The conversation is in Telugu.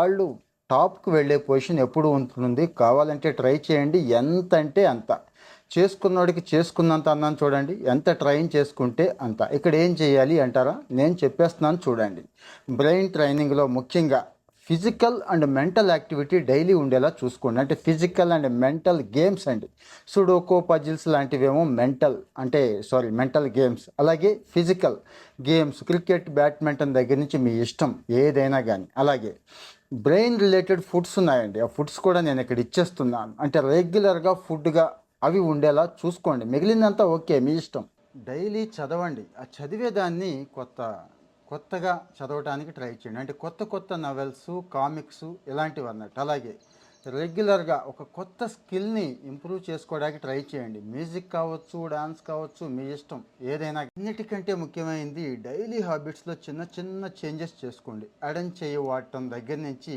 వాళ్ళు టాప్‌కి వెళ్ళే పొజిషన్ ఎప్పుడు ఉంటుంది. కావాలంటే ట్రై చేయండి. ఎంత అంటే అంత. చేసుకున్నోడికి చేసుకున్నంత అన్నాను చూడండి. ఎంత ట్రైన్ చేసుకుంటే అంత. ఇక్కడ ఏం చేయాలి అంటారా? నేను చెప్పేస్తున్నాను చూడండి. బ్రెయిన్ ట్రైనింగ్‌లో ముఖ్యంగా physical and mental activity daily ఉండేలా చూసుకోండి. అంటే ఫిజికల్ అండ్ మెంటల్ గేమ్స్ అండి. సుడోకో, పజిల్స్ లాంటివేమో మెంటల్ గేమ్స్. అలాగే ఫిజికల్ గేమ్స్ క్రికెట్, బ్యాడ్మింటన్ దగ్గర నుంచి మీ ఇష్టం ఏదైనా కానీ. అలాగే బ్రెయిన్ రిలేటెడ్ ఫుడ్స్ ఉన్నాయండి. ఆ ఫుడ్స్ కూడా నేను ఇక్కడ ఇచ్చేస్తున్నాను. అంటే రెగ్యులర్గా ఫుడ్గా అవి ఉండేలా చూసుకోండి. మిగిలిందంతా ఓకే మీ ఇష్టం. డైలీ చదవండి. ఆ చదివేదాన్ని కొత్తగా చదవటానికి ట్రై చేయండి. అంటే కొత్త కొత్త నవెల్స్, కామిక్స్ ఇలాంటివి అన్నట్టు. అలాగే రెగ్యులర్గా ఒక కొత్త స్కిల్ని ఇంప్రూవ్ చేసుకోవడానికి ట్రై చేయండి. మ్యూజిక్ కావచ్చు, డాన్స్ కావచ్చు, మీ ఇష్టం ఏదైనా. అన్నిటికంటే ముఖ్యమైనది డైలీ హ్యాబిట్స్లో చిన్న చిన్న చేంజెస్ చేసుకోండి. ఎడం చెయ్యి వాడటం దగ్గర నుంచి